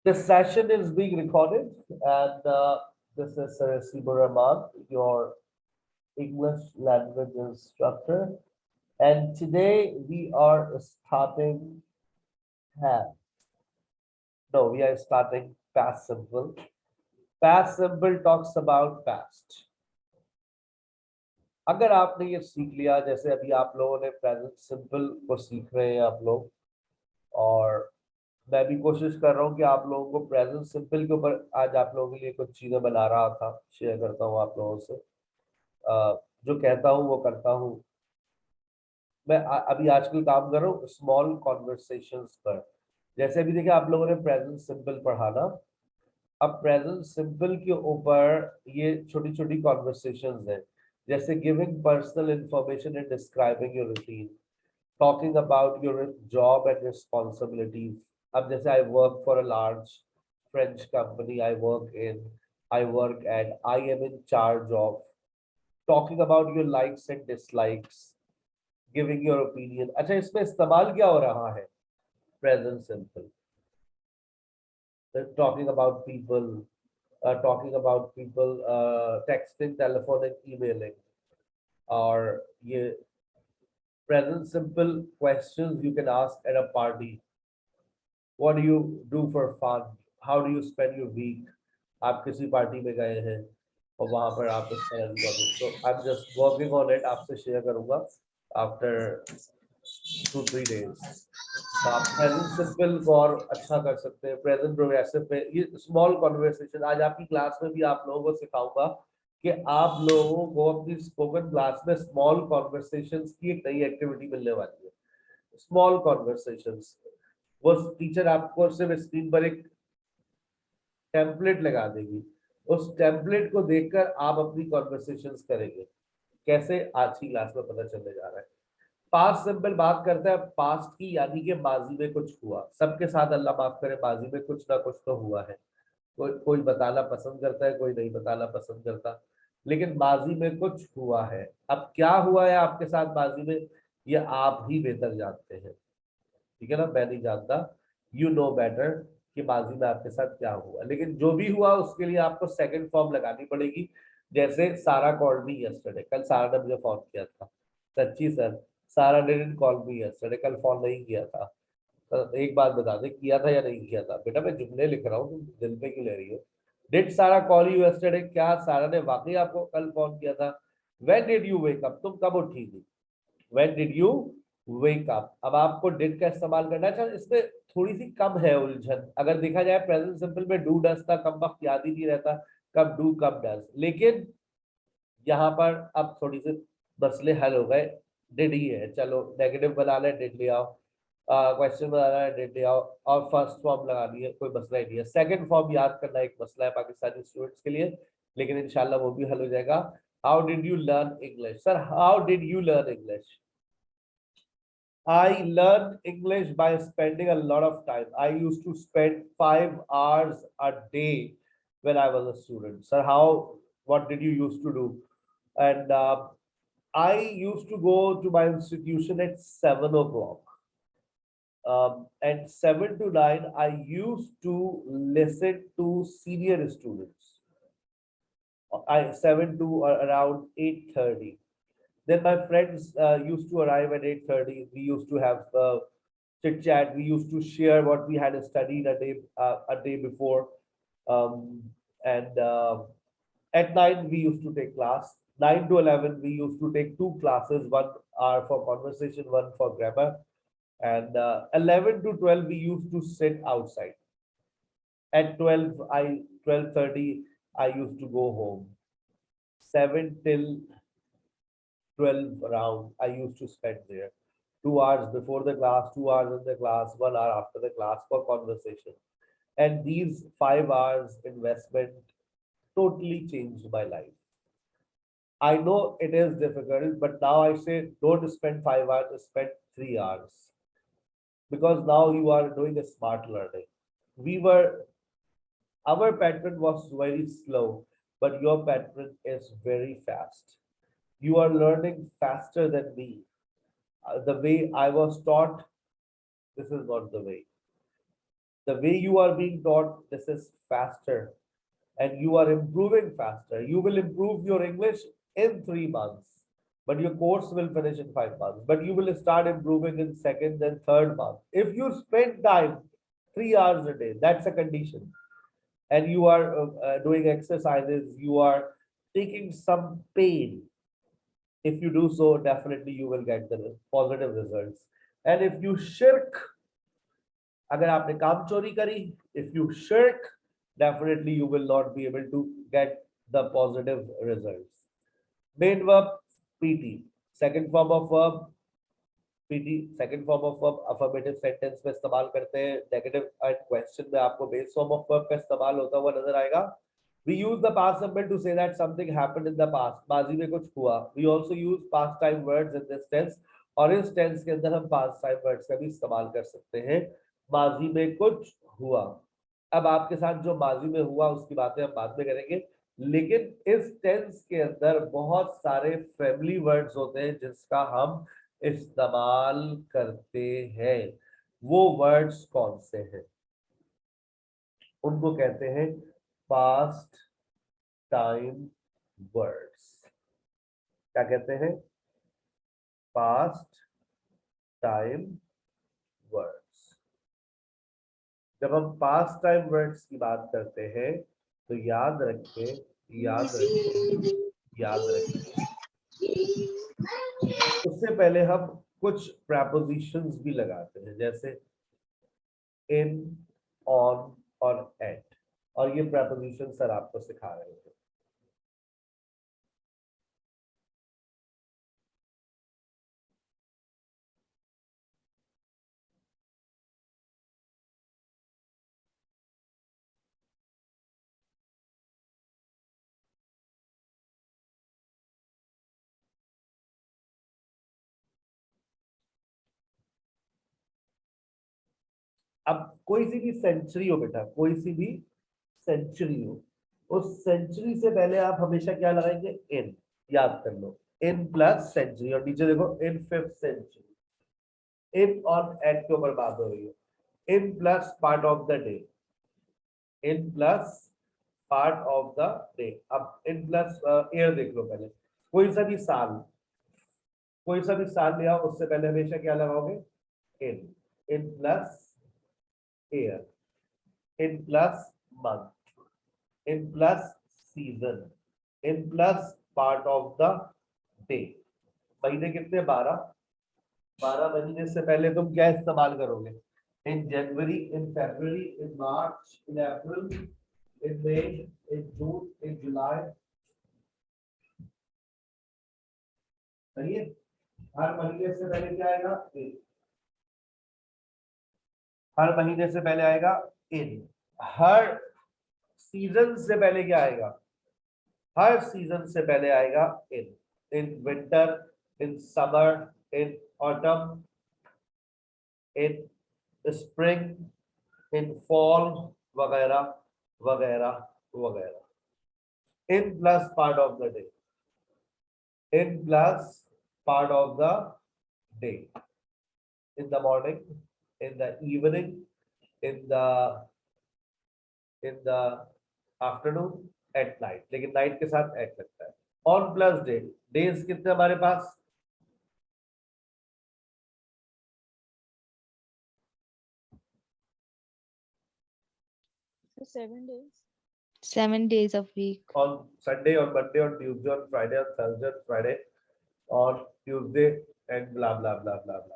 This session is being recorded, and this is Sibur Rahman, your English language instructor. And today we are starting have. No, we are starting past simple. Past simple talks about past. अगर आपने ये सीख लिया, जैसे अभी आप लोगों ने प्रेजेंट सिंपल को सीख रहे हैं आप लोग, और मैं भी कोशिश कर रहा हूँ कि आप लोगों को प्रेजेंट सिंपल के ऊपर आज आप लोगों के लिए कुछ चीजें बना रहा था, शेयर करता हूँ आप लोगों से। जो कहता हूँ वो करता हूँ। मैं अभी आजकल काम कर रहा हूँ स्मॉल कॉन्वर्सेशंस पर। जैसे अभी देखिए आप लोगों ने प्रेजेंट सिंपल पढ़ा ना, अब प्रेजेंट सिंपल के ऊपर ये छोटी छोटी कॉन्वर्सेशंस हैं, जैसे giving personal information and describing your routine, talking about your job and responsibilities. अब जैसे I work for a large French company, I work at, I am in charge of, talking about your likes and dislikes, giving your opinion. अच्छा, इसमें इस्तेमाल क्या हो रहा है? Present simple. Talking about people, texting, telephone and emailing, or ये present simple questions you can ask at a party. What do you do for fun? How do you spend your week? आप किसी party में गए हैं और वहां पर आप इस तरह की बात, तो I am just working on it, आपसे शेयर करूंगा आफ्टर 2-3 days। तो आप प्रेजेंट सिंपल को और अच्छा कर सकते हैं, प्रेजेंट प्रोग्रेसिव पे ये स्मॉल कॉन्वर्सेशन आज आपकी क्लास में भी आप लोगों को सिखाऊंगा कि आप लोगों को अपनी स्पोकन क्लास में स्मॉल कॉन्वर्सेशंस की एक नई एक्टिविटी मिलने वाली है। स्मॉल कॉन्वर्सेशंस, वो टीचर आपको सिर्फ स्क्रीन पर एक टेम्पलेट लगा देगी, उस टेम्पलेट को देखकर आप अपनी कॉन्वर्सेशंस करेंगे। कैसे? आज की क्लास में पता चलने जा रहा है। पास्ट सिंपल बात करता है पास्ट की, यानी कि माजी में कुछ हुआ। सबके साथ अल्लाह माफ करे माजी में कुछ ना कुछ तो हुआ है। कोई बताना पसंद करता है, कोई नहीं बताना पसंद करता, लेकिन माजी में कुछ हुआ है। अब क्या हुआ है आपके साथ माजी में, ये आप ही बेहतर जानते हैं, ठीक है ना? मैं नहीं जानता, यू नो बेटर कि माजी में आपके साथ क्या हुआ। लेकिन जो भी हुआ उसके लिए आपको सेकंड फॉर्म लगानी पड़ेगी। जैसे सारा कॉल्ड मी यस्टरडे, कल सारा ने मुझे फोन किया था। सच्ची सर, सारा डिडंट कॉल मी यस्टरडे, कल फोन नहीं किया था। तो एक बात बता दे, किया था या नहीं किया था? बेटा मैं जुमले लिख रहा हूँ, तुम दिल पे क्यों ले रही हो? डिड सारा कॉल यू यस्टरडे, क्या सारा ने वाकई आपको कल फोन किया था? When did you wake up, तुम कब उठी थी? When did you wake up. अब आपको डिड का इस्तेमाल करना है। अच्छा, इसमें थोड़ी सी कम है उलझन। अगर देखा जाए प्रेजेंट सिंपल में डू डज था, कम वक्त याद ही नहीं रहता कब डू कब डज, लेकिन यहाँ पर अब थोड़ी सी मसले हल हो गए। डिड ही है, चलो नेगेटिव बना ले, डिड ले आओ, क्वेश्चन बनाना है डिड ले आओ, और फर्स्ट फॉर्म लगानी है, कोई मसला ही नहीं है। सेकंड फॉर्म याद करना एक मसला है पाकिस्तानी स्टूडेंट्स के लिए, लेकिन इंशाल्लाह वो भी हल हो जाएगा। How did you learn English? Sir how did you learn English? I learned English by spending a lot of time. I used to spend 5 hours a day when I was a student. Sir, what did you used to do? And I used to go to my institution at 7 o'clock. And 7 to 9, I used to listen to senior students. I 7 to around 8:30. Then my friends used to arrive at 8:30. We used to have chit chat. We used to share what we had studied a day before. Um, and at 9 we used to take class. 9 to 11 we used to take two classes, 1 hour for conversation, one for grammar. And 11 to 12 we used to sit outside. At 12:30 I used to go home. 7 till 12 around I used to spend there. 2 hours before the class, 2 hours in the class, 1 hour after the class for conversation. And these 5 hours investment totally changed my life. I know it is difficult, but now I say don't spend 5 hours, spend 3 hours. Because now you are doing a smart learning. We were, our pattern was very slow, but your pattern is very fast. You are learning faster than me. The way I was taught, this is not the way. the way you are being taught, this is faster, and you are improving faster. You will improve your English in 3 months, but your course will finish in 5 months. But you will start improving in second and third month. If you spend time 3 hours a day, that's a condition, and you are doing exercises, you are taking some pain. If you do so, definitely you will get the positive results. And if you shirk, अगर आपने काम चोरी करी, if you shirk, definitely you will not be able to get the positive results. Main verb PT, second form of verb PT, second form of verb affirmative sentence में इस्तेमाल करते हैं. Negative and question में आपको base form of verb का इस्तेमाल होता हुआ नजर आएगा. We use the past simple to say that something happened in the past. माजी में कुछ हुआ. We also use past time words in this tense. और इस tense के अंदर हम past time words का भी इस्तेमाल कर सकते हैं. माजी में कुछ हुआ. अब आपके साथ जो माजी में हुआ उसकी बातें हम बाद में करेंगे, लेकिन इस टेंस के अंदर बहुत सारे फैमिली वर्ड्स होते हैं जिसका हम इस्तेमाल करते हैं. वो वर्ड्स कौन से हैं? उनको कहते हैं पास्ट टाइम वर्ड्स. क्या कहते हैं? Past time words. जब हम पास्ट टाइम वर्ड्स की बात करते हैं तो याद रखें, याद रखें, याद रखें, उससे पहले हम कुछ प्रपोजिशंस भी लगाते हैं, जैसे इन, ऑन और एट. और ये प्रपोजिशन सर आपको सिखा रहे हैं. अब कोई सी भी सेंचुरी हो बेटा, कोई सी भी सेंचुरी हो, उस सेंचुरी से पहले आप हमेशा क्या लगाएंगे? इन. याद कर लो, इन प्लस सेंचुरी. और नीचे देखो, इन फिफ्थ सेंचुरी. इन और एट के ऊपर बात हो रही है. In plus part of the day. In plus part of the day. अब इन प्लस ईयर देख लो पहले. कोई सा भी साल, कोई सा भी साल ले आओ, उससे पहले हमेशा क्या लगाओगे? In. In plus year. In plus month. In plus season. In plus part of the day. महीने कितने? 12. 12 महीने से पहले तुम क्या इस्तेमाल करोगे? इन जनवरी, इन फरवरी, इन मार्च, इन अप्रैल, इन मई, इन जून, इन जुलाई. सही है. हर महीने से पहले क्या आएगा? इन. हर महीने से पहले आएगा इन. हर सीजन से पहले क्या आएगा? हर सीजन से पहले आएगा in. In winter, in summer, in autumn, in spring, in fall, वगैरह वगैरह वगैरह. In plus part of the day. In plus part of the day. In the morning, in the evening, in the afternoon, at night. लेकिन night के साथ eight लगता है. On plus day. Days कितने हमारे पास? 7 days. 7 days of week. On Sunday, on Monday, on Tuesday, on Friday, on Thursday, on Friday, on Tuesday, and blah blah blah blah blah.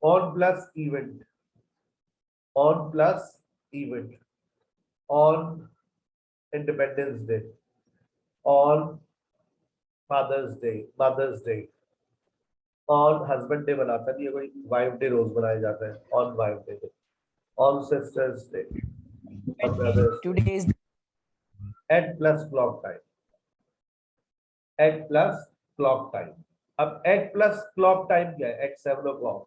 On plus event. On plus event. On Independence Day. On Father's Day. Mother's Day. On Husband Day बनाता नहीं है कोई, Wife Day रोज बनाया जाता है. On Wife Day. On Sisters Day. On Brothers Day. 2 days. At plus clock time. At plus clock time. अब at plus clock time क्या है? At 7 o'clock.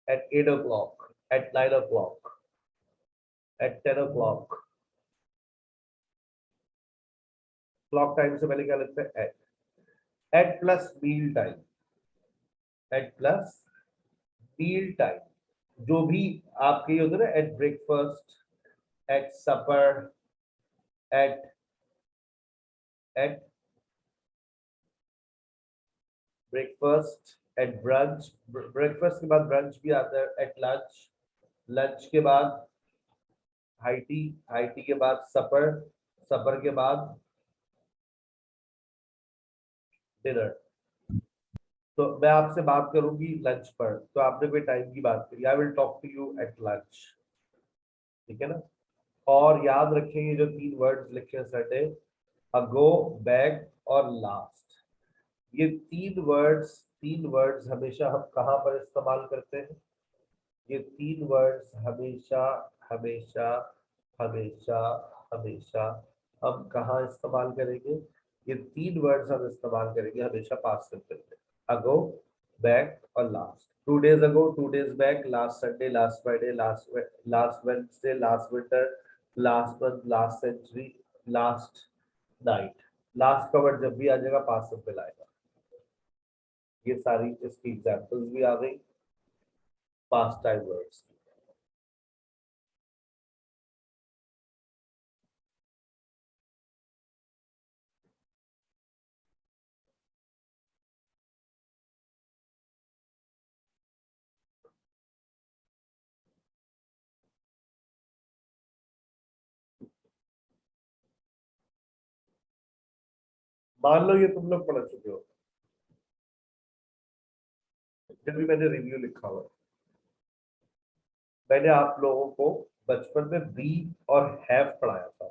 At 8 o'clock. At 9 o'clock. At 10 o'clock. Clock time से पहले क्या लगता है? At. At plus meal time. At plus meal time. जो भी आपके होते ना, at breakfast, at supper, at breakfast, at brunch, breakfast के बाद ब्रंच भी आता है, एट लंच, लंच के बाद हाई टी, हाई टी के बाद सपर, सपर के बाद डिनर। तो मैं आपसे बात करूंगी लंच पर, तो आपने कोई टाइम की बात करी, I will talk to you at lunch, ठीक है ना। और याद रखेंगे जो 3 वर्ड्स लिखे हैं सर ने, अगो, बैक और लास्ट। ये 3 वर्ड्स हमेशा हम कहाँ पर इस्तेमाल करते हैं? ये 3 वर्ड्स हमेशा हमेशा हमेशा हमेशा हम कहाँ इस्तेमाल करेंगे? ये 3 वर्ड्स हम इस्तेमाल करेंगे हमेशा पास्ट सिंपल में, अगो, बैक और last. 2 days ago, 2 days back, last Sunday, last Friday, last Wednesday, last winter, last month, last century, last night. Last का वर्ड जब भी आ जाएगा पास्ट सिंपल आएगा। ये सारी इसकी एग्जांपल्स भी आ गई पास्ट टाइम वर्ड्स। मान लो ये तुम लोग पढ़ चुके हो, जब भी मैंने रिव्यू लिखा हुआ, मैंने आप लोगों को बचपन में बी और हैव पढ़ाया था।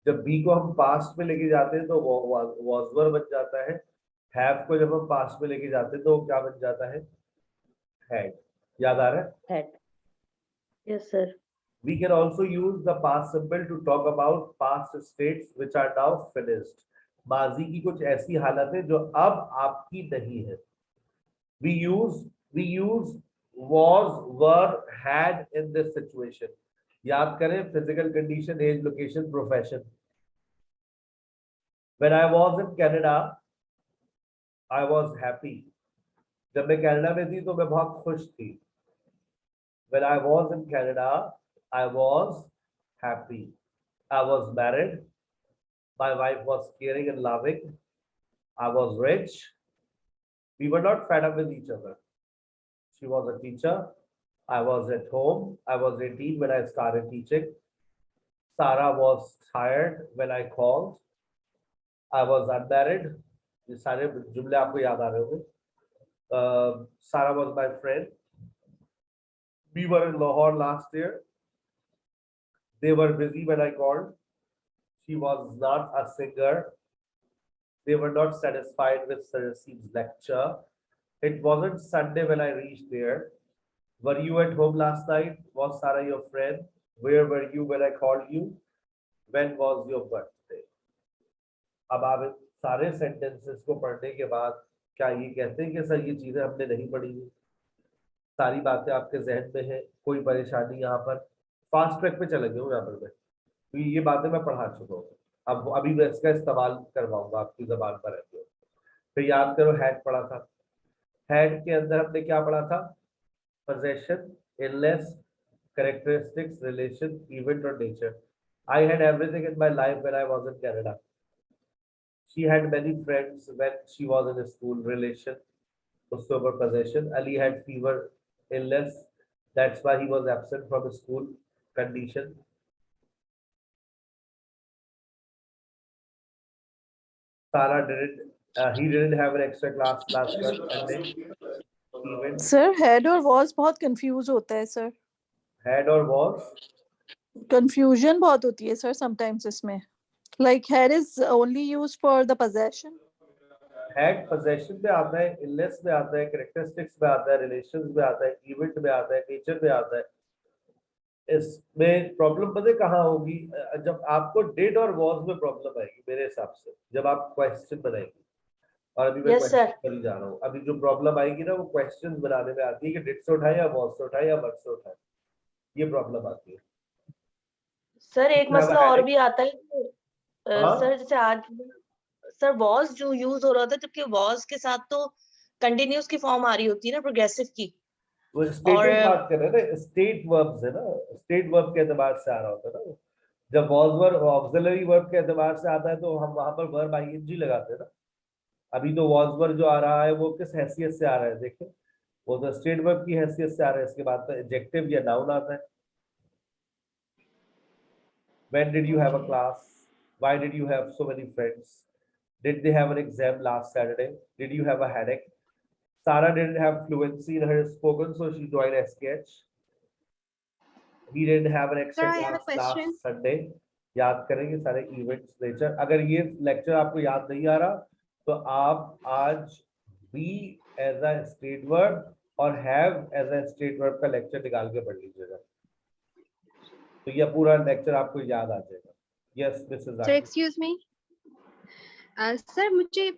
जब बी को हम पास्ट में लेके जाते हैं तो वॉज वर बन जाता है, हैव को जब हम पास्ट में लेके जाते हैं तो वो क्या बन जाता है? हैड। याद आ रहा है? Had. Yes, sir. We can also use the past simple to talk about past states which are now finished. माजी की कुछ ऐसी हालत है जो अब आपकी नहीं है। We use was, were, had in this situation. याद करें, physical condition, age, location, profession. When I was in Canada, I was happy. जब मैं कनाडा में थी तो मैं बहुत खुश थी। When I was in Canada, I was happy. I was married. My wife was caring and loving. I was rich. We were not fed up with each other. She was a teacher. I was at home. I was 18 when I started teaching. Sarah was tired when I called. I was unmarried. ये सारे जुमले आपको याद आ रहे होंगे। Sarah was my friend. We were in Lahore last year. They were busy when I called. She was not a singer. They were not satisfied with Sir Rasim's lecture. It wasn't Sunday when I reached there. Were you at home last night? Was Sarah your friend? Where were you when I called you? When was your birthday? अब आप इन सारे sentences को पढ़ने के बाद क्या ये कहते हैं कि सर ये चीजें हमने नहीं पढ़ी हुई? सारी बातें आपके जहन में है, कोई परेशानी? यहाँ पर फास्ट ट्रैक पे चले गए यहाँ पर मैं, तो ये बातें मैं पढ़ा चुका हूँ। अब अभी मैं इसका इस्तेमाल करवाऊंगा आपकी जबान पर रहते हुए। फिर याद करो, हैड पढ़ा था। हैड के अंदर हमने क्या पढ़ा था? possession, illness, characteristics, relation, event or nature. I had everything in my life when I was in Canada. She had many friends when she was in school. Relation, उसके ऊपर possession. Ali had fever, illness. That's why he was absent from school. Condition. Sarah didn't. He didn't have an extra class last Sunday. Event. Sir had और was बहुत confuse होता है sir. Had or was. Confusion बहुत होती है sir sometimes इसमें। Like had is only used for the possession. Had possession में आता है, इलनेस में आता है, कैरेक्टरिस्टिक्स में आता है, रिलेशंस में आता है, इवेंट में आता है, नेचर में आता है। इसमें प्रॉब्लम पता है कहाँ होगी? जब आपको डिड और वाज में प्रॉब्लम आएगी मेरे हिसाब से, जब आप क्वेश्चन बनाएंगे। और अभी मैं Yes, क्वेश्चन sir. कर ही जा रहा हूँ। अभी जो प्रॉब्लम आएगी ना वो क्वेश्चन बनाने में आती है कि डिड से उठाए या वाज से उठाए या वर से उठाए, ये प्रॉब्लम आती है। सर एक मैं मसला और भी आता है हाँ? सर, जैसे आज सर वॉज जो यूज हो रहा था, जबकि वॉज के साथ तो कंटिन्यूस की फॉर्म आ रही होती है ना, प्रोग्रेसिव की। वो स्टेट और की बात कर रहे हैं ना, स्टेट वर्ब्स है ना, स्टेट वर्ब के एतबार से आ रहा होता है ना। जब वॉज वर्ब ऑक्सिलरी वर्ब के एतबार से आता है तो हम वहां पर वर्ब आईएनजी लगाते हैं ना। अभी तो वॉज वर्ब जो आ रहा है वो किस हैसियत से आ रहा है देखिए, वो तो स्टेट वर्ब की हैसियत से आ रहा है, इसके बाद तो एडजेक्टिव या नाउन आता है। When did you have a class? Why did you have so many friends? Did they have an exam last Saturday? Did you have a headache? Sarah didn't have fluency in her spoken, so she joined SKH. He didn't have an Sir, extra I have a class last question. Sunday. याद करेंगे सारे events nature. अगर ये lecture आपको याद नहीं आ रहा तो आप आज be as a state verb और have as a state verb का लेक्चर निकाल के पढ़ लीजिएगा, तो ये पूरा लेक्चर आपको याद आ जाएगा। Yes Mrs Sir, excuse me. Sir मुझे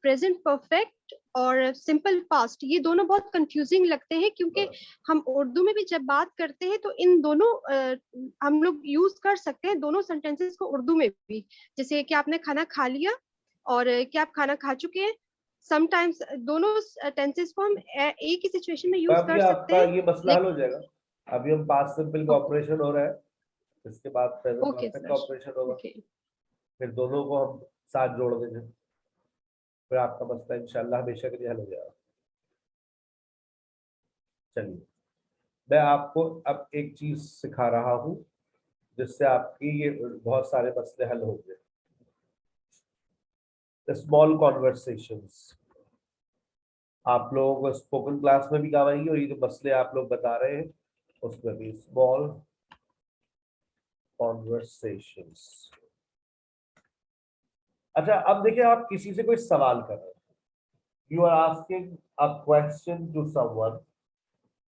प्रेजेंट परफेक्ट और सिंपल पास्ट ये दोनों बहुत कंफ्यूजिंग लगते हैं, क्योंकि हम उर्दू में भी जब बात करते हैं तो इन दोनों हम लोग यूज कर सकते हैं दोनों सेंटेंसेस को उर्दू में भी, जैसे कि आपने खाना खा लिया और क्या आप खाना खा चुके हैं। समटाइम्स दोनों टेंसेस को हम एक ही सिचुएशन में यूज अभी कर सकते आपका हैं। ये मसला हल हो जाएगा। अभी हम पास्ट सिंपल का ऑपरेशन हो रहा है, इसके बाद प्रेजेंट ओके परफेक्ट का सर, ऑपरेशन होगा, ओके। फिर दोनों को हम साथ जोड़ देंगे, फिर आपका मसला इंशाल्लाह हमेशा के लिए हल हो जाएगा। चलिए मैं आपको अब एक चीज सिखा रहा हूँ जिससे आपकी ये बहुत सारे मसले हल होंगे। स्मॉल कॉन्वर्सेशंस आप लोगों को स्पोकन क्लास में भी काम आएंगी, और ये जो मसले आप लोग बता रहे हैं उसमें भी। Small conversations. अच्छा अब देखिए, आप किसी से कोई सवाल कर रहे हैं, you are asking a question to someone,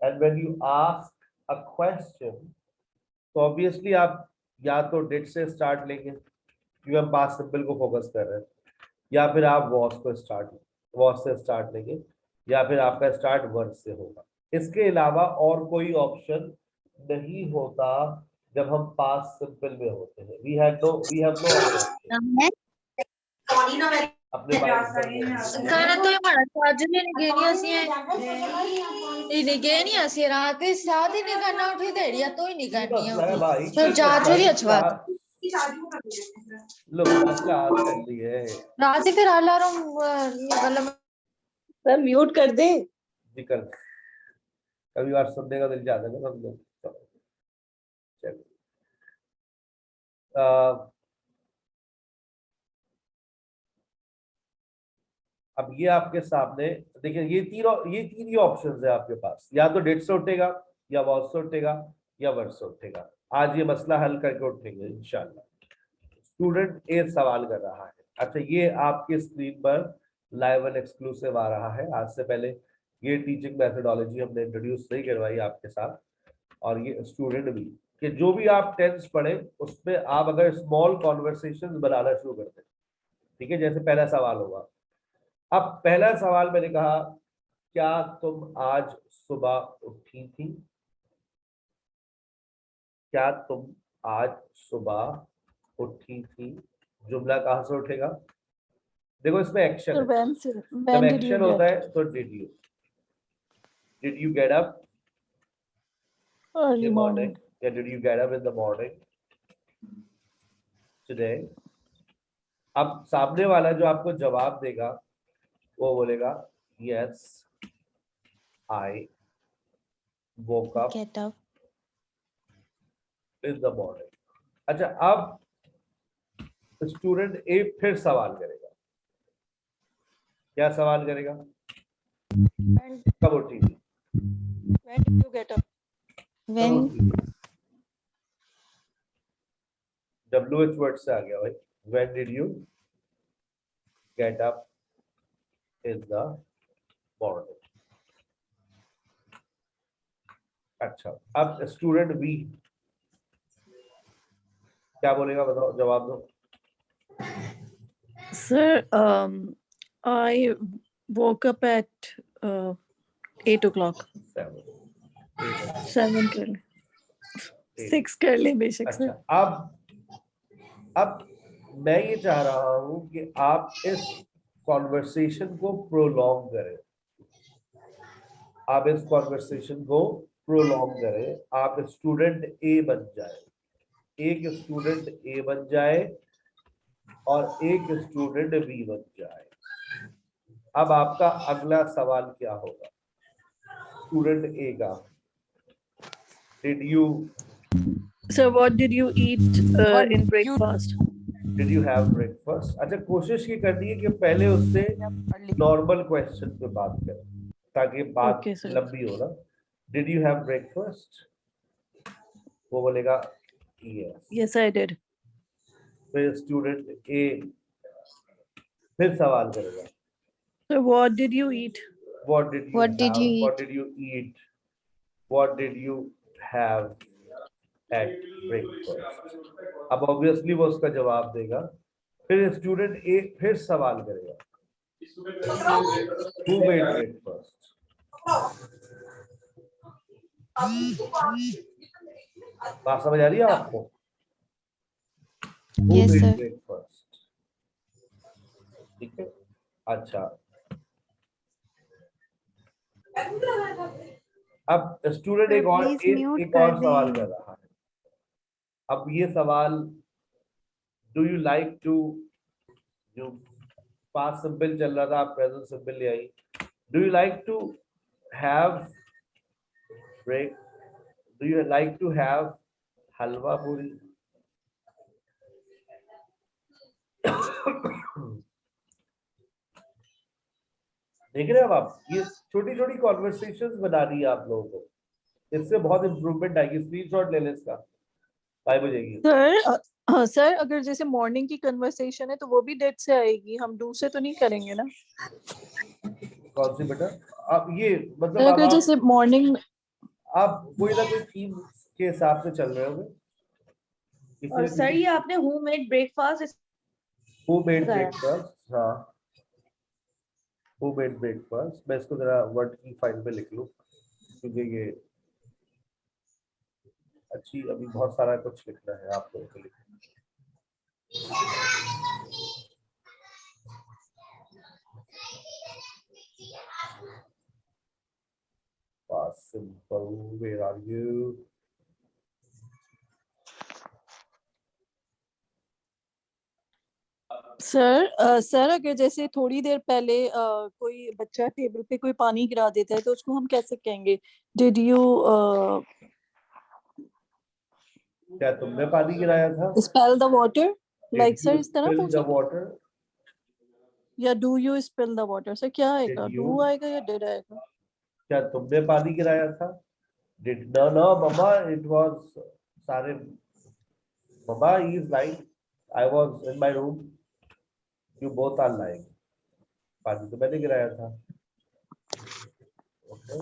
and when you ask a question तो ऑब्वियसली आप या तो डिड से स्टार्ट लेंगे, क्योंकि हम पास्ट सिंपल को फोकस कर रहे हैं, या फिर आप वॉज से स्टार्ट लेंगे, या फिर आपका स्टार्ट वर्ड से होगा। इसके अलावा और कोई ऑप्शन नहीं होता जब हम पास्ट सिंपल में होते हैं। वी हैव नो अपने Karena tuh yang mana chargernya nih gini sih ini gini sih रात साथ ही नहीं करना उठी दे रही है तो ही नहीं करनी है तो चार्जर ही अच्छा लो चार्ज कर ली है रात ही फिर अलार्म मतलब सर म्यूट कर दे। जी कर कभी बार सुनने का दिल चाहता है ना हम लोग। चलिए अब ये आपके सामने देखिए, ये तीन ही ऑप्शन है आपके पास, या तो डेट से उठेगा, या वॉज से उठेगा, या वर्ड से उठेगा। आज ये मसला हल करके उठेंगे इंशाल्लाह। स्टूडेंट ए सवाल कर रहा है। अच्छा ये आपके स्क्रीन पर लाइव एंड एक्सक्लूसिव आ रहा है। आज से पहले ये टीचिंग मेथोडोलॉजी हमने इंट्रोड्यूस नहीं करवाई आपके साथ, और ये स्टूडेंट भी कि जो भी आप टेंस पढ़े उसमें आप अगर स्मॉल कॉन्वर्सेशंस बनाना शुरू करते हैं, ठीक है। जैसे पहला सवाल होगा, अब पहला सवाल मैंने कहा क्या तुम आज सुबह उठी थी? क्या तुम आज सुबह उठी थी? जुमला कहां से उठेगा? देखो इसमें एक्शन So है, when जब did you एक्शन होता get है तो did you get up early in the morning? या did you get up in the morning today? अब सामने वाला जो आपको जवाब देगा वो बोलेगा yes I woke up Get up. in the morning. अच्छा अब स्टूडेंट ए फिर सवाल करेगा। क्या सवाल करेगा? कब उठी थी? When did you get up? When WH word से आ गया भाई। When did you get up in the morning? अच्छा अब स्टूडेंट बी क्या बोलेगा, बताओ, जवाब दो। Sir, I woke up at 8 o'clock. 7 कर ले, 6 कर ले बेशक अच्छा सर। अब मैं ये चाह रहा हूं कि आप इस कॉन्वर्सेशन को प्रोलॉन्ग करें। आप इस कॉन्वर्सेशन को प्रोलॉन्ग करें, आप स्टूडेंट ए बन जाए, एक स्टूडेंट ए बन जाए और एक स्टूडेंट बी बन जाए। अब आपका अगला सवाल क्या होगा? स्टूडेंट ए का, did you Sir, what did you eat What in you- breakfast? Did you have breakfast? अच्छा, कोशिश ये करनी है कि पहले उससे नॉर्मल क्वेश्चन पे बात करें ताकि बात Okay, sir. लंबी हो ना। Did you have breakfast? वो बोलेगा यस। Yes, I did. फिर स्टूडेंट ए फिर सवाल करेगा, Sir, what did you eat? What did you What did you what eat? Did you eat, what did you have at breakfast? अब obviously वो उसका जवाब देगा। फिर स्टूडेंट ए फिर सवाल करेगा, हु मेड ब्रेकफास्ट? बात समझ आ रही है आपको? Who Yes, made sir. breakfast? ठीक है, अच्छा। अब स्टूडेंट एक और Please mute एक और कर सवाल दें। कर रहा है। अब ये सवाल, डू यू लाइक टू, जो पास्ट सिंपल चल रहा था, प्रेजेंट सिंपल ले आई, do you like to have break, do you like to have halwa puri? देख रहे हैं अब आप, ये छोटी छोटी कॉन्वर्सेशंस बना रही है आप लोगों को, इससे बहुत इंप्रूवमेंट आएगी। स्क्रीनशॉट ले लें इसका, 5 बजेगी। Sir, सर अगर जैसे मॉर्निंग की कन्वर्सेशन है तो वो भी डेट से आएगी, हम डू से तो नहीं करेंगे ना? कौन सी बेटा? आप ये मतलब सर अगर अब जैसे मॉर्निंग आप कोई ना कोई थीम के हिसाब से चल रहे होंगे। और सर ये आपने who made breakfast who made बताया। ब्रेकफास्ट? हाँ, हु मेड ब्रेकफास्ट। मैं इसको जरा वर्ड की फाइल पे लिख लूं क्योंकि ये अच्छी, अभी बहुत सारा कुछ लिखना है आप लोगों के लिए। Past simple, where are you? Sir अगर जैसे थोड़ी देर पहले कोई बच्चा टेबल पे कोई पानी गिरा देता है तो उसको हम कैसे कहेंगे? डिड यू क्या तुमने पानी गिराया था? Spell the water? Like Did sir you इस तरह spill the पूछेंगे water? या do you spill the water? Sir क्या आएगा, Did you? डू आएगा या डिड आएगा? क्या तुमने पानी गिराया था? Did no mama, it was सारे mama is lying. I was in my room. You both are lying. पानी तो मैंने गिराया था। Okay.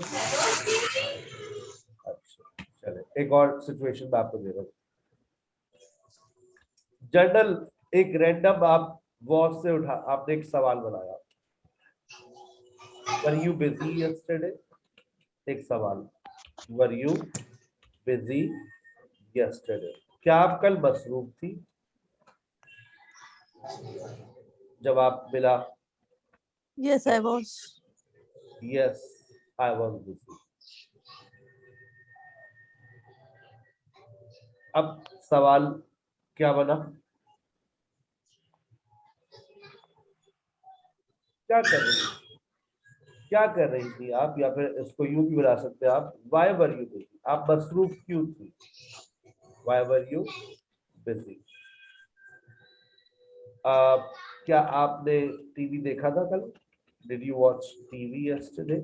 अच्छा, चले एक और सिचुएशन में आपको दे रहा हूँ। जर्नल एक रैंडम आप वॉच से उठा, आपने एक सवाल बनाया, वर यू बिजी यस्टरडे? एक सवाल, वर यू बिजी यस्टरडे? क्या आप कल मसरूफ थी? जवाब मिला yes I was. Yes I was busy. अब सवाल क्या बना? क्या कर रही थी, क्या कर रही थी आप? या फिर इसको यूं भी बना सकते हैं आप, वाई वर यू बिजी? आप मसरूफ क्यों थी? Why were you busy? क्या आपने टीवी देखा था कल? Did you watch TV yesterday?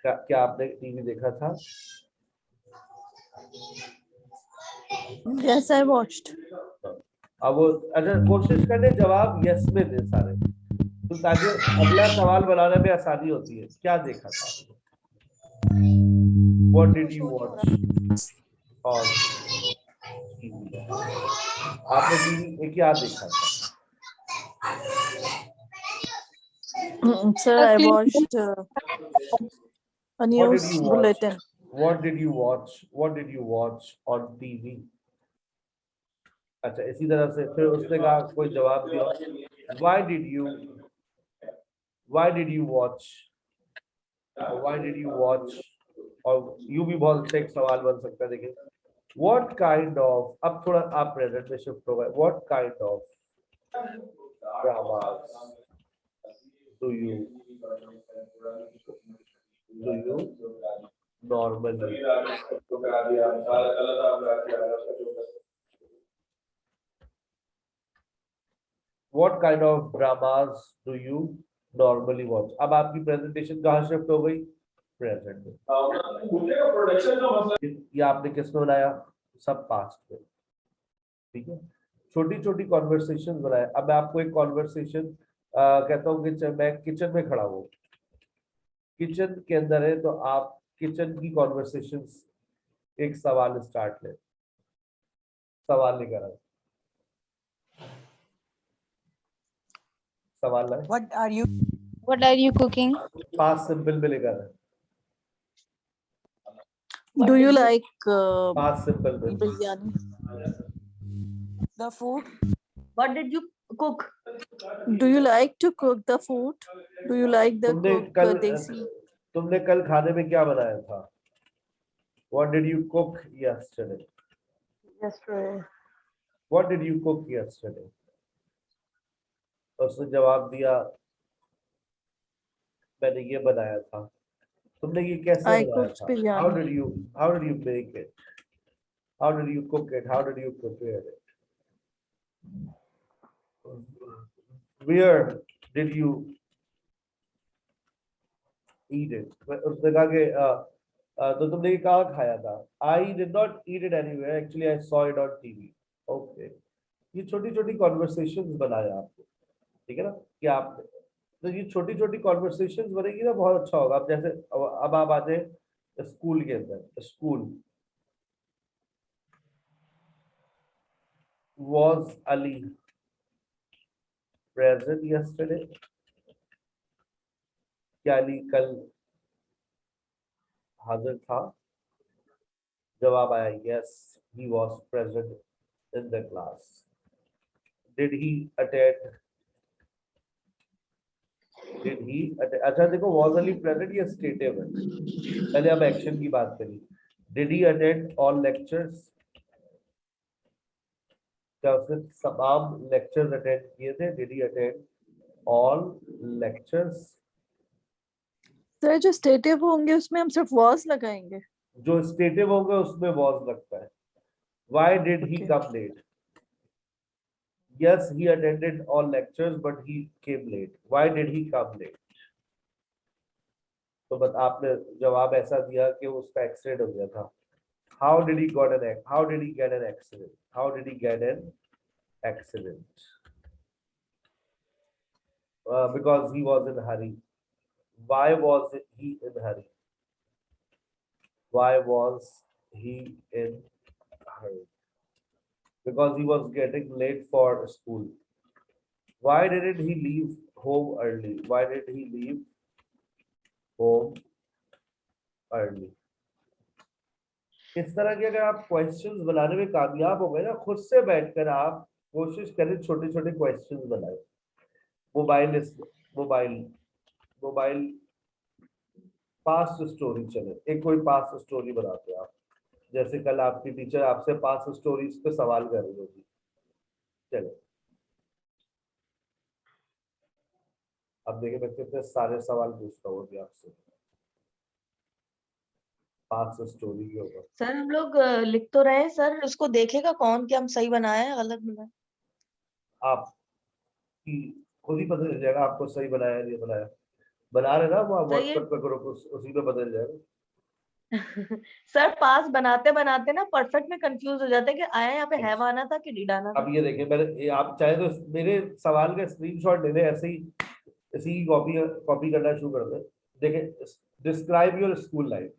क्या आपने टीवी देखा था? Yes I watched. अब वो अच्छा कोशिश करने जवाब यस में दे सारे, तो ताकि अगला सवाल बनाने में आसानी होती है। क्या देखा था? What did you watch on TV? आपने टीवी में क्या देखा था? Sir I watched a What news did you watch? bulletin. What did you watch? What did you watch on TV? अच्छा, इसी तरह से फिर उसने कहा कोई जवाब दिया, Why did you watch? Why did you watch? और यू भी बहुत से एक सवाल बन सकता है, देखिए what kind of, अब थोड़ा आप प्रेजेंट में शिफ्ट हो गए, what kind of dramas do you normally what kind of dramas do you normally watch? अब आपकी प्रेजेंटेशन कहाँ शिफ्ट हो गई? प्रेजेंट में। ये आपने किस में बनाया? सब पास्ट में, ठीक है। छोटी छोटी कॉन्वर्सेशन बनाए। अब मैं आपको एक कॉन्वर्सेशन कहता हूँ कि मैं किचन में खड़ा हूँ, किचन के अंदर है, तो आप किचन की कॉन्वर्सेशन एक सवाल स्टार्ट ले, सवाल लेकर आए, सवाल है What are you cooking? Past simple में लेकर आए, Do you like past simple में। biryani? The food? What did you cook? Do you like to cook the food? Do you like the तुमने cook कल desi? तुमने कल खाने में क्या बनाया था? What did you cook yesterday? Yesterday. What did you cook yesterday? उसने जवाब दिया मैंने ये बनाया था। तुमने ये कैसे I बनाया cooked था? biryani. How did you make it? How did you cook it? How did you prepare it? Where did you eat it? उसने कहा कि तो तुमने ये कहाँ खाया था? I did not eat it anywhere. Actually, I saw it on TV. Okay. ये छोटी छोटी कॉन्वर्सेशन बनाया आपको, ठीक है ना? कि आप तो ये छोटी छोटी कॉन्वर्सेशन बनेगी ना, बहुत अच्छा होगा। अब जैसे अब आप आ जाए स्कूल के अंदर। School was Ali present yesterday? क्या अली कल हाजिर था? जवाब आया yes, he was present in the class. Did he attend? अच्छा देखो, was Ali present या stative है? पहले हम एक्शन की बात करें। Did he attend all lectures? क्या उसने तमाम लेक्चर्स अटेंड किए थे? Did he attend all lectures? Sir जो stative होंगे उसमें हम सिर्फ was लगाएंगे। जो स्टेटिव होगा उसमें was लगता है। Why did he Okay. come late? Yes, he attended all lectures, but he came late. Why did he come late? तो बस आपने जवाब ऐसा दिया कि उसका एक्सीडेंट हो गया था। How did he get an accident? How did he get an accident? Because he was in a hurry. Why was he in a hurry? Why was he in a hurry? Because he was getting late for school. Why didn't he leave home early? Why did he leave home early? इस तरह के अगर आप questions बनाने में कामयाब हो गए ना, खुद से बैठकर आप कोशिश करें छोटे छोटे क्वेश्चंस बनाएं। मोबाइल पास्ट स्टोरी चले, एक कोई पास्ट स्टोरी बनाते हैं आप। जैसे कल आपकी टीचर आपसे पास्ट स्टोरीज पे सवाल कर रही होगी। चलो अब देखिए मैं कितने सारे सवाल पूछता हूँ अभी आपसे पास्ट स्टोरी के ऊपर। सर हम लोग लिख तो रहे हैं सर, उसको देखेगा कौन कि हम सही बनाए हैं गलत बनाए? आप की खुद ही पता चल जाएगा आपको सही बनाया है नहीं बनाया। बना रहे ना वो सर ये व्हाट्सएप का ग्रुप, उसी पे बदल जाएगा। सर पास बनाते बनाते ना परफेक्ट में कंफ्यूज हो जाते हैं कि आया यहाँ पे हैव आना था कि डिड आना था। अब ये देखिए मैंने आप चाहे तो मेरे सवाल का स्क्रीनशॉट ले लें, ऐसे ही इसी की कॉपी करना शुरू कर दें। देखिए describe your school life,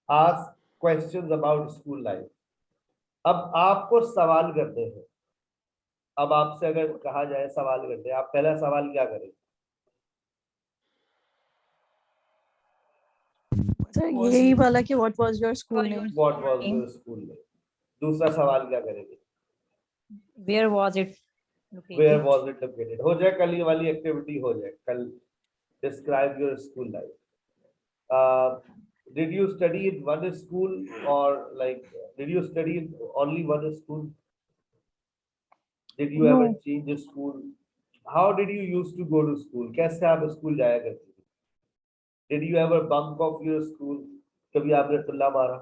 ask questions about school life. अब आपको सवाल करते हैं। अब आपसे अगर कहा जाए सवाल करते हैं, आप पहला सवाल क्या करेंगे? सर यही वाला कि what was your school name? What was your school name? दूसरा सवाल क्या करेंगे? Where was it located? Where was it located? हो जाए, कल ये वाली एक्टिविटी हो जाए। कल describe your school life. Did you study in one school, or like did you study in only one school? Did you ever No. change a school? How did you used to go to school? कैसे आप school जाया करते थे? Did you ever bunk off your school? कभी आपने टुल्ला मारा?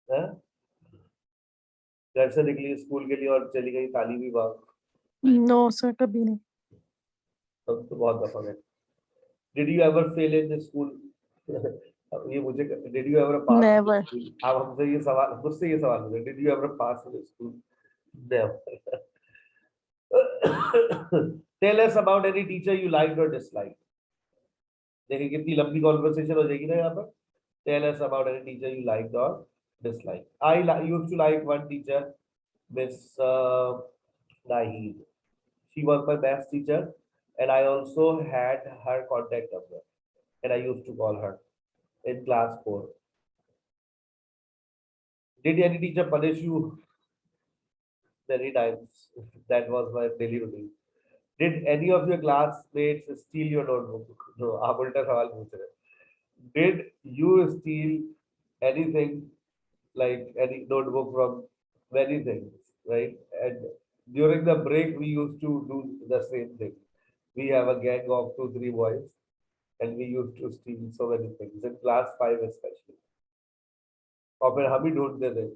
हैं? घर से निकली स्कूल के लिए और चली गई ताली भी बाग? No, sir, कभी नहीं. तब तो बहुत दफा गए. Did you ever fail in the school? अब ये मुझे did you ever pass in the Never. school? आप हमसे ये सवाल मुझसे ये सवाल पूछे. Did you ever pass in the school? Never. Tell us about any teacher you liked or disliked. देखिए कितनी लंबी कॉन्वर्सेशन हो जाएगी ना यहाँ पर. Tell us about any teacher you liked or disliked. I used to like one teacher, Miss Nahid. She was my math teacher, and I also had her contact number, and I used to call her in class 4. Did any teacher punish you? Many times. That was my daily routine. Did any of your classmates steal your notebook? No, आप उल्टा सवाल पूछ रहे हैं. Did you steal anything, like any notebook from many things, right? And during the break, we used to do the same thing. We have a gang of 2-3 boys, and we used to steal so many things in class 5 especially. और फिर हम ही ढूंढते थे.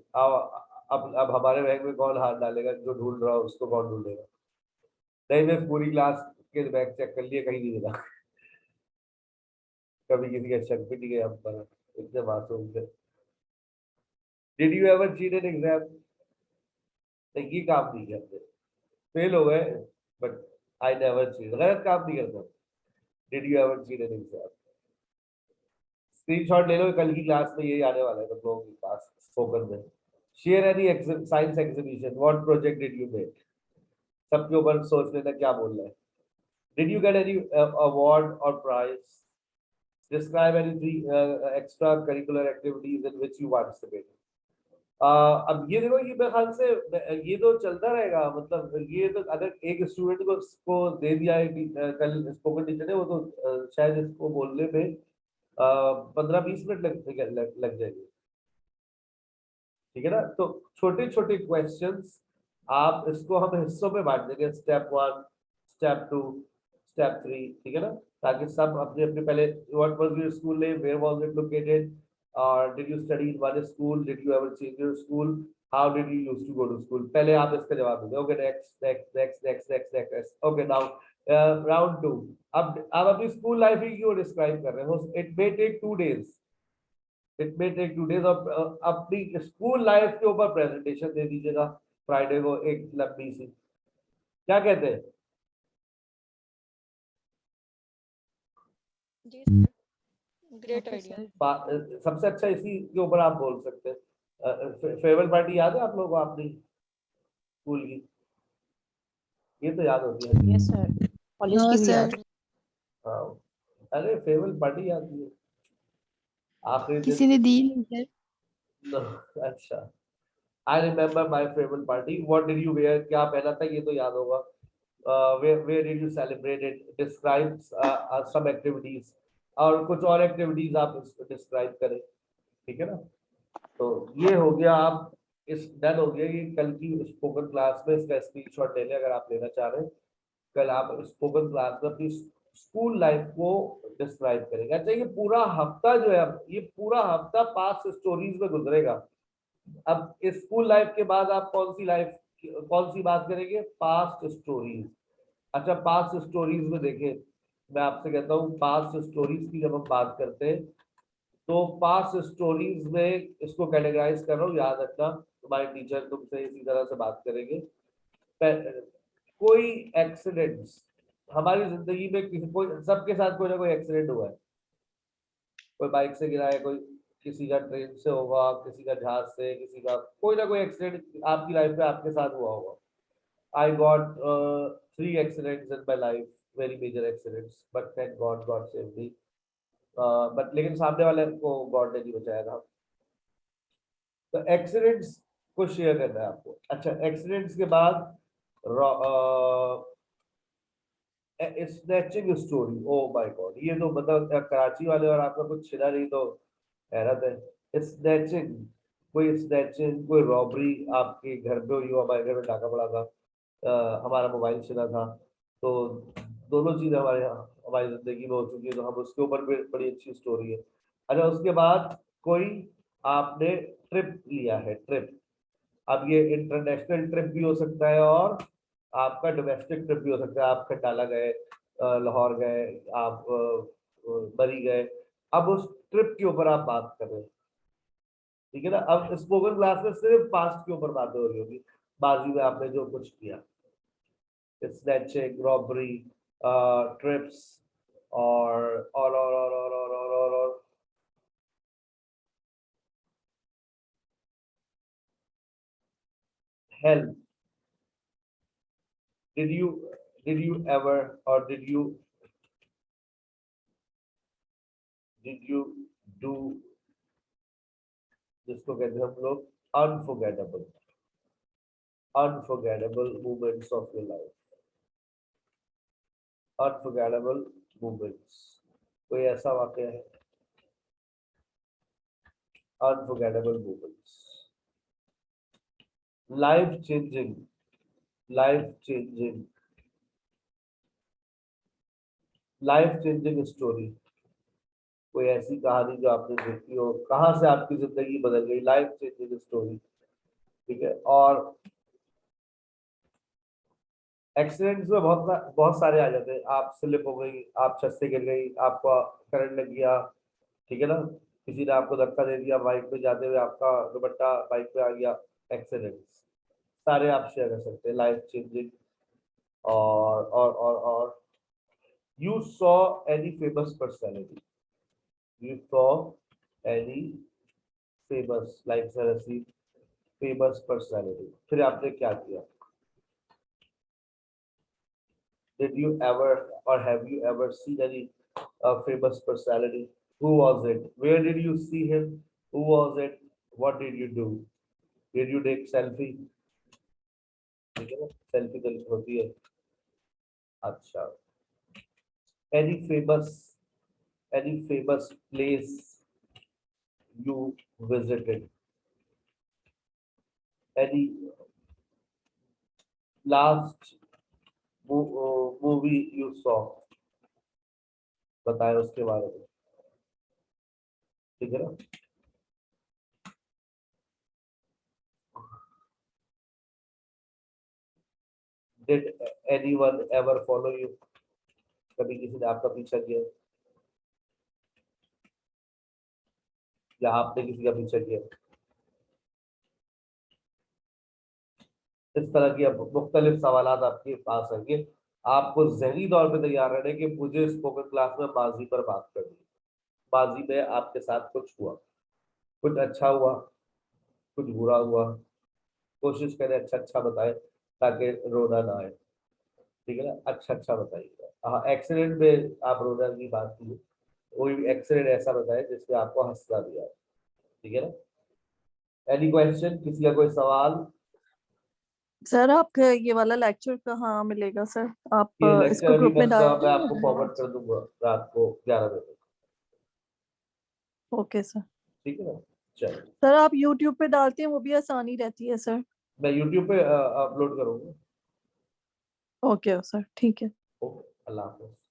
अब हमारे bag में कौन हाथ डालेगा? जो ढूंढ रहा हो उसको कौन ढूंढेगा? नहीं, मैं पूरी क्लास के बैग चेक कर लिए, कहीं नहीं मिला. कभी किसी का शक भी नहीं गया हम पर. इतने मासूम थे. Did you ever cheat an exam? नहीं, ये काम नहीं करते. फेल हो गए, but I never cheat. गलत काम नहीं करता. Did you ever cheat an exam? Screenshot ले लो, कल की क्लास में यही आने वाला है. तो लोगों की क्लास स्पोकन में. Share any science exhibition. What project did you make? सबके ऊपर सोच लेना क्या बोल रहा है. Did you get any award or prize? Describe any extracurricular activities in which you participated. अब ये देखो, ये मेरे ख्याल से ये तो चलता रहेगा. मतलब ये तो अगर एक स्टूडेंट को दे दिया है कल स्पोकन टीचर ने, वो तो शायद इसको बोलने में 15-20 मिनट लग जाएंगे. ठीक है ना. तो छोटे छोटे क्वेश्चंस आप इसको हम हिस्सों में बांट देंगे. Step 1, step 2, step 3. ठीक है ना. ताकि सब अपने अपने पहले what was your school name, where was it located, और did you study in one school, did you ever change your school, how did you used to go to school. पहले आप इसका जवाब देंगे. Okay, next next next next next next. Okay, now round 2. अब आप अपनी school life ही क्यों describe कर रहे हो? It may take 2 days. It may take 2 days. और अपनी स्कूल लाइफ के ऊपर प्रेजेंटेशन दे दीजिएगा फ्राइडे को, एक लंबी सी. क्या कहते हैं? Great idea. सबसे अच्छा इसी के ऊपर आप बोल सकते हैं. फेयरवेल पार्टी याद है आप लोगों को अपनी स्कूल की? ये तो याद होती है. Yes, sir. College No, की भी sir. याद है. हाँ, अरे फेयरवेल पार्टी याद है आखिरी किसी ने दी नहीं सर. दिन. अच्छा, I remember my farewell party. What did you wear? क्या पहना था ये तो याद होगा. Where did you celebrate it? Describe some activities. और कुछ और एक्टिविटीज आप डिस्क्राइब करें. ठीक है ना. तो ये हो गया. आप इस डन हो गया. ये कल की स्पोकन क्लास में इसका स्क्रीनशॉट ले लें अगर आप लेना चाह रहे हैं. कल आप स्पोकन क्लास में अपनी स्कूल लाइफ को डिस्क्राइब करेंगे. अच्छा, ये पूरा हफ्ता जो है, ये पूरा हफ्ता पास्ट स्टोरीज में गुजरेगा. अब इस स्कूल लाइफ के बाद आप कौन सी बात करेंगे? Past stories. अच्छा, पास्ट स्टोरीज में देखें, मैं आपसे कहता हूँ पास्ट स्टोरीज की जब हम बात करते हैं तो पास्ट स्टोरीज में इसको कैटेगराइज कर रहा हूँ. याद रखना, तुम्हारे टीचर तुमसे इसी तरह से बात करेंगे. कोई एक्सीडेंट्स हमारी जिंदगी में सबके साथ कोई ना कोई एक्सीडेंट हुआ है. कोई बाइक से गिरा है, कोई किसी का ट्रेन से होगा, किसी का जहाज से, किसी का कोई ना कोई एक्सीडेंट आपकी लाइफ में आपके साथ हुआ होगा. I got 3 accidents in my life, very major accidents, but thank God, God saved me. But लेकिन सामने वाले को God ने नहीं बचाया था. तो एक्सीडेंट्स को शेयर करना है आपको. अच्छा, एक्सीडेंट्स के बाद snatching story, oh my God, ये तो मतलब कराची वाले और आपका कुछ छिना नहीं तो हैरत है। स्नैचिंग, कोई स्नैचिंग, कोई रॉबरी आपके घर पे हुई हो, हमारे घर में डाका पड़ा था, हमारा मोबाइल छिना था, तो दोनों चीजें हमारे यहाँ हमारी जिंदगी में हो चुकी है, तो हम उसके ऊपर भी बड़ी अच्छी स्टोरी है। अच्छा, उसके बाद कोई आपने ट्रिप लिया है, ट्रिप, अब ये इंटरनेशनल ट्रिप भी हो सकता है और आपका डोमेस्टिक ट्रिप भी हो सकता है। आप खंडाला गए, लाहौर गए, आप बरी गए, अब उस ट्रिप के ऊपर आप बात कर रहे हैं, ठीक है ना। अब स्पोकन क्लास में सिर्फ पास्ट के ऊपर बातें हो रही होगी, माजी में आपने जो कुछ किया, स्नैचिंग, रॉबरी, ट्रिप्स और help. did you ever or did you do जिसको कहते हैं हम लोग unforgettable moments of your life, unforgettable moments, कोई ऐसा वाकया है? unforgettable moments, life changing story, कोई ऐसी कहानी जो आपने देखी हो, कहाँ से आपकी जिंदगी बदल गई, लाइफ चेंजिंग स्टोरी, ठीक है। और एक्सीडेंट्स में बहुत सारे आ जाते हैं, आप स्लिप हो गई, आप छत से गिर गई, आपको करंट लग गया, ठीक है ना, किसी ने आपको धक्का दे दिया, बाइक पे जाते हुए आपका दुपट्टा बाइक पे आ गया, एक्सीडेंट्स सारे आप शेयर कर सकते हैं, लाइफ चेंजिंग। और you saw any famous personality, you saw any famous like Sarasi famous personality, फिर आपने क्या किया? Did you ever or have you ever seen any famous personality? Who was it? Where did you see him? Who was it? What did you do? Did you take selfie? ठीक है ना, selfie तो होती है। अच्छा, any famous place you visited, any last movie you saw, बताएं उसके बारे में, ठीक है ना। Did anyone ever follow you? कभी किसी ने आपका पीछा किया या आपने किसी का पीछा किया? इस तरह की अब मुख्तलिफ सवालात आपके पास आएंगे, आपको ज़हनी तौर पे तैयार रहने कि मुझे स्पोकन क्लास में माजी पर बात करनी, माजी में आपके साथ कुछ हुआ, कुछ अच्छा हुआ, कुछ बुरा हुआ, कोशिश करें अच्छा बताएं ताकि रोना ना आए, ठीक है ना, अच्छा बताइएगा। हाँ, एक्सीडेंट में आप रोना की बात की, कोई भी एक्सीडेंट ऐसा बताएं जिसमें आपको हंसना भी आए, ठीक है ना। एनी क्वेश्चन, किसी का कोई सवाल? सर आपका ये वाला लेक्चर कहाँ मिलेगा सर? आप ये इसको लेक्चर अभी ग्रुप में बस डाल मैं आपको फॉरवर्ड देंगे? कर दूंगा रात को 11 बजे, ओके सर। ठीक है ना। चलो, सर आप यूट्यूब पे डालते हैं वो भी आसानी रहती है सर? मैं यूट्यूब पे अपलोड करूंगा। ओके सर, ठीक है। ओके, अल्लाह हाफ़िज़।